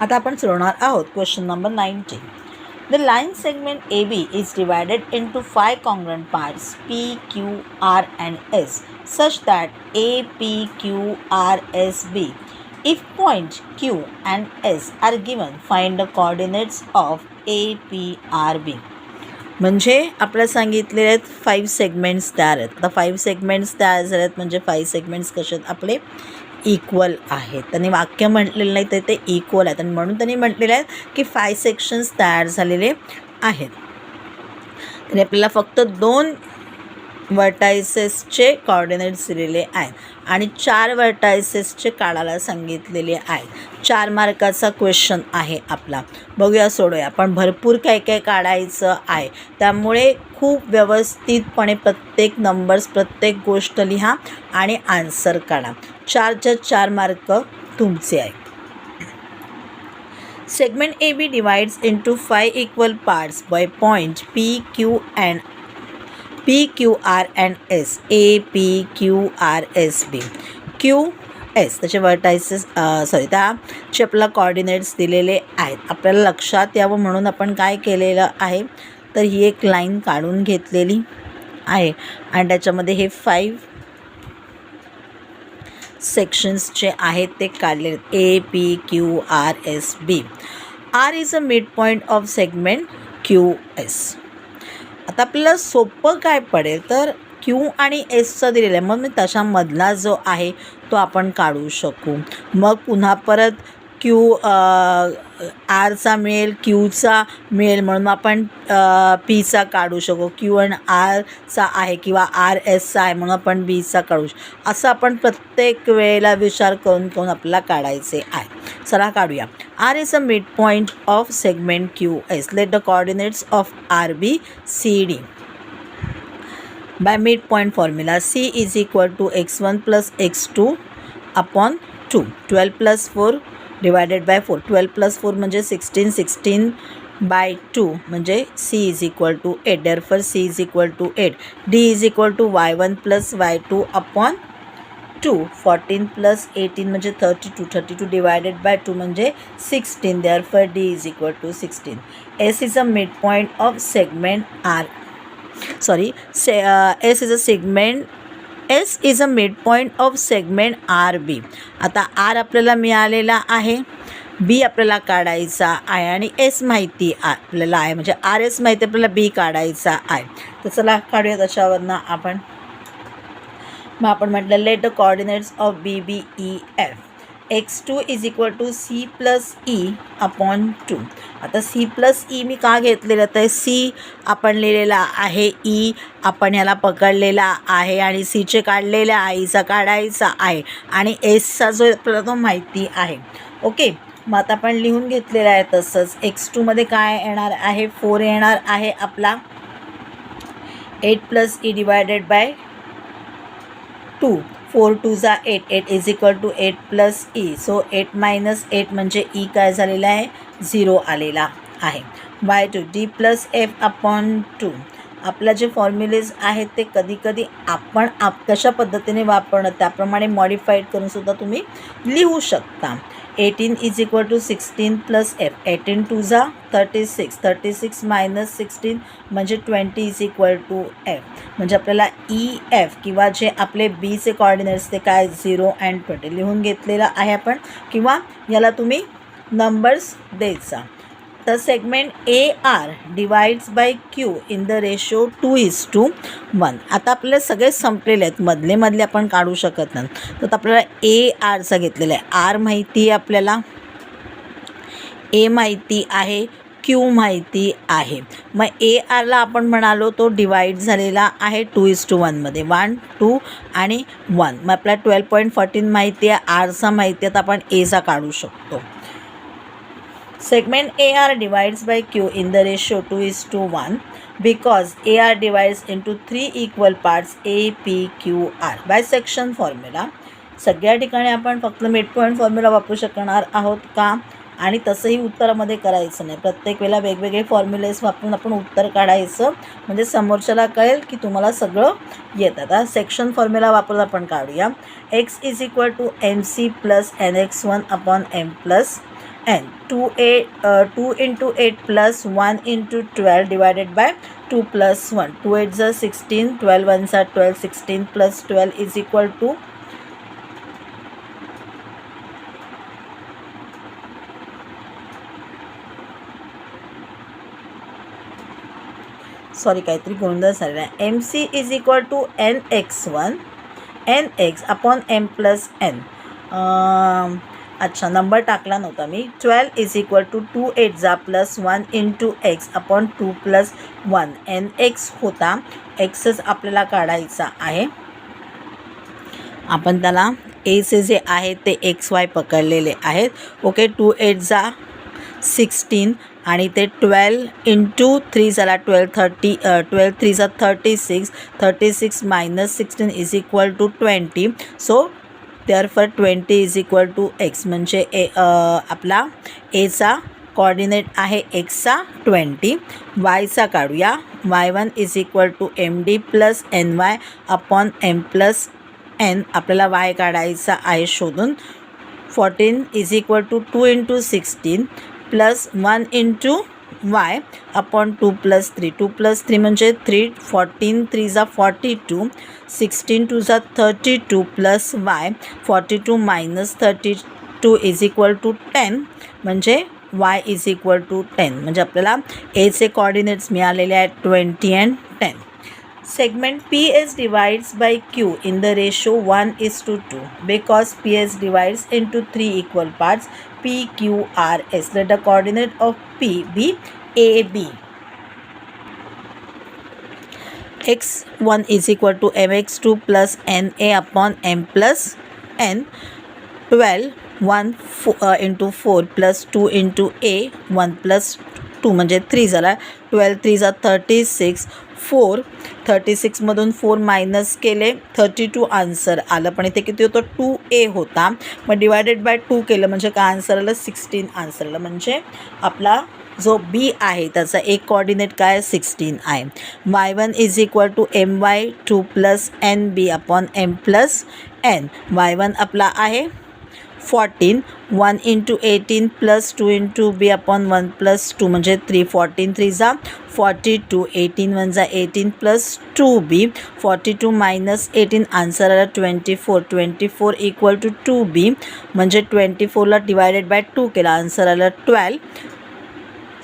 आता आपण सोडवणार आहोत question number 19. The line segment AB is divided into 5 congruent parts P, Q, R and S such that A, P, Q, R, S, B. If point Q and S are given, find the coordinates of A, P, R, B. म्हणजे आपल्याला सांगितलेले आहेत 5 segments तयार आहेत. आता 5 segments तयार झाले आहेत म्हणजे 5 सेगमेंट्स कसे आहेत आपले इक्वल आहेत. त्यांनी वाक्य म्हटलेलं नाही तर ते इक्वल आहेत आणि म्हणून त्यांनी म्हटलेलं आहे की 5 सेक्शन्स तयार झालेले आहेत. तरी आपल्याला फक्त 2 व्हर्टायसेसचे कॉर्डिनेट्स दिलेले आहेत आणि 4 व्हर्टायसेसचे काढायला सांगितलेले आहेत. 4 मार्काचा क्वेश्चन आहे आपला. बघूया सोडूया. पण भरपूर काय काय काढायचं आहे त्यामुळे खूप व्यवस्थितपणे प्रत्येक नंबर्स प्रत्येक गोष्ट लिहा आणि आन्सर काढा. 4च्या 4 मार्क तुमचे आहेत. Segment AB divides into 5 equal parts by point P, Q, R and S. A, P, Q, R, S, B. Q, S त्याचे व्हर्टायसेस त्याचे आपल्याला कॉर्डिनेट्स दिलेले आहेत. आपल्याला लक्षात यावं म्हणून आपण काय केलेलं आहे तर ही एक लाईन काढून घेतलेली आहे आणि त्याच्यामध्ये हे 5 सेक्शन्स जे आहेत ते काढले आहेत. A, P, Q, R, S, B. R is a midpoint of segment Q, S. आता आपल्याला सोपं काय पडेल तर क्यू आणि एसचा दिलेला आहे मग मी त्याच्यामधला जो आहे तो आपण काढू शकू. मग पुन्हा परत क्यू आरचा मिळेल क्यूचा मिळेल म्हणून आपण पीचा काढू शकू. क्यू आणि आरचा आहे किंवा आर एसचा आहे म्हणून आपण बीचा काढू शकू. असं आपण प्रत्येक वेळेला विचार करून आपल्याला काढायचे आहे. चला काढूया. R is a midpoint of segment Q S. Let the coordinates of R be C D. By midpoint formula, C is equal to x1 plus x2 upon 2. 12 plus 4 divided by 4. 12 plus 4 म्हणजे 16. 16 by 2 म्हणजे C is equal to 8. Therefore, C is equal to 8. D is equal to y1 plus y2 upon 2. 14 plus 18 म्हणजे 32. 32 divided by 2 म्हणजे 16. Therefore, D is equal to 16. S is a midpoint of segment R. S is a midpoint of segment RB. आता R आपल्याला मिळालेला आहे, B आपल्याला काढायचा आहे आणि S माहिती आपल्याला आहे म्हणजे RS माहिती आपल्याला B काढायचा आहे. तर चला काढूया त्याच्यावरनं आपण. मग आपण म्हटलं late the coordinates of BBEF. x2 is equal to C plus E upon 2. आता C plus E मी का घेतलेलं तर C आपण लिहिलेला आहे, E आपण ह्याला पकडलेला आहे आणि Cचे काढलेल्या आईचा काढायचा आहे आणि Sचा जो आपल्याला तो माहिती आहे. ओके. मग आता आपण लिहून घेतलेलं आहे तसंच. x2मध्ये काय येणार आहे 4 येणार आहे आपला. 8 plus E divided by 2. 4 2 जा 8. 8 is equal to 8 plus E. So 8 minus 8 म्हणजे ई काय झालेला आहे 0 आलेला आहे. y2 d plus F upon 2. आपला जे फॉर्म्युलेज आहेत ते कधी कधी आपण कशा पद्धतीने वापरणं त्याप्रमाणे मॉडिफाईड करून सुद्धा तुम्ही लिहू शकता. 18 is equal to 16 plus F. 18 2 जा 36. 36 मायनस 16 म्हणजे 20 इज इक्वल टू एफ. म्हणजे आपल्याला ई एफ किंवा जे आपले बीचे कॉर्डिनेट्स ते काय 0 अँड 20 लिहून घेतलेलं आहे आपण किंवा याला तुम्ही नंबर्स द्यायचा. तर segment A R divides by Q in the ratio 2:1. आता आपल्याला सगळे संपलेले आहेत, मधले आपण काढू शकत नाही. तर आपल्याला ए आरचा घेतलेला आहे. आर माहिती आहे आपल्याला, ए माहिती आहे, क्यू माहिती आहे. मग ए आरला आपण म्हणालो तो डिवाइड झालेला आहे 2:1मध्ये 1 2 आणि 1. मग आपल्याला 12.14 माहिती आहे, आरचा माहिती आहे तर आपण एचा काढू शकतो. Segment AR divides by Q in the ratio 2:1 because AR divides into 3 equal parts A, P, Q, R. Bisection formula. सगळ्या ठिकाणी आपण फक्त मिड पॉईंट फॉर्म्युला वापरू शकणार आहोत का आणि तसंही उत्तरामध्ये करायचं नाही. प्रत्येक वेळेला वेगवेगळे फॉर्म्युलेस वापरून आपण उत्तर काढायचं म्हणजे समोरच्याला कळेल की तुम्हाला सगळं येतं. आता सेक्शन फॉर्म्युला वापरून आपण काढूया. x is equal to MC plus NX1 upon M plus n. 2 into 8 plus 1 into 12 divided by 2 plus 1. 2 8s are 16, 12 1s are 12, 16 plus 12 is equal to काहीतरी गोंधळ झालेला आहे. MC is equal to nx1 nx upon m plus n. अच्छा, number टाकला नव्हता मी. 12 is equal to 2 8 plus 1 into x upon 2 plus 1. nx होता, एक्सच आपल्याला काढायचा आहे. आपण त्याला एचे जे आहे ते XY पकडलेले आहेत. ओके, 2 8 16 आणि ते 12 इंटू 3 झाला 12 3 36, 36 minus 16 is equal to 20. So therefore 20 is equal to X. म्हणजे आपला एचा कोऑर्डिनेट आहे एक्सचा 20. वायचा काढूया. y1 is equal to MD plus NY upon M plus N. आपल्याला y काढायचा आहे शोधून. 14 is equal to 2 into 16 plus 1 into y upon 2 plus 3. 2 plus 3 म्हणजे 3. 14 3 42, 16 2 32 plus y. 42 minus 32 is equal to 10. म्हणजे y इज इक्वल टू 10. म्हणजे आपल्याला एचे coordinates मिळालेले आहेत 20 and 10. Segment PS divides by Q in the ratio 1:2 because PS divides into 3 equal parts P, Q, R, S. Let the coordinate of P be AB. x1 is equal to mx2 plus na upon m plus n. 12 1 into 4 plus 2 into a 1 plus 2 म्हणजे 3 झाला. 12 3 36, 4 36 मधून 4 minus केले 32 answer आलं. पण इथे किती होतं 2a होता. मग डिवायडेड बाय 2 केलं म्हणजे काय आन्सर आलं 16 आन्सर आलं. म्हणजे आपला जो बी आहे त्याचा एक कोऑर्डिनेट काय 16 आहे. y1 is equal to my2 plus nb upon m plus n. y1 आपला आहे 14. 1 into 18 plus 2 into B upon 1 plus 2 म्हणजे 3. 14 3 42, 18 1 18 प्लस 2b. 42 मायनस 18 आन्सर आला 24. 24 इक्वल टू 2b म्हणजे 24ला डिवायडेड बाय 2 केला आन्सर आला 12.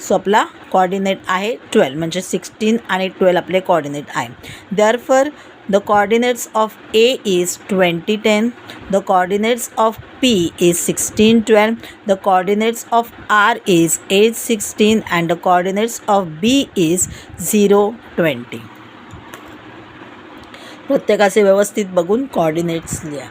सो आपला कोऑर्डिनेट आहे 12. म्हणजे 16 आणि 12 आपले कोऑर्डिनेट आहे. Therefore the coordinates of A is 20 10, the coordinates of P is 16 12, the coordinates of R is 8 16 and the coordinates of B is 0 20. प्रत्येकाचे व्यवस्थित बघून कोऑर्डिनेट्स लिहा.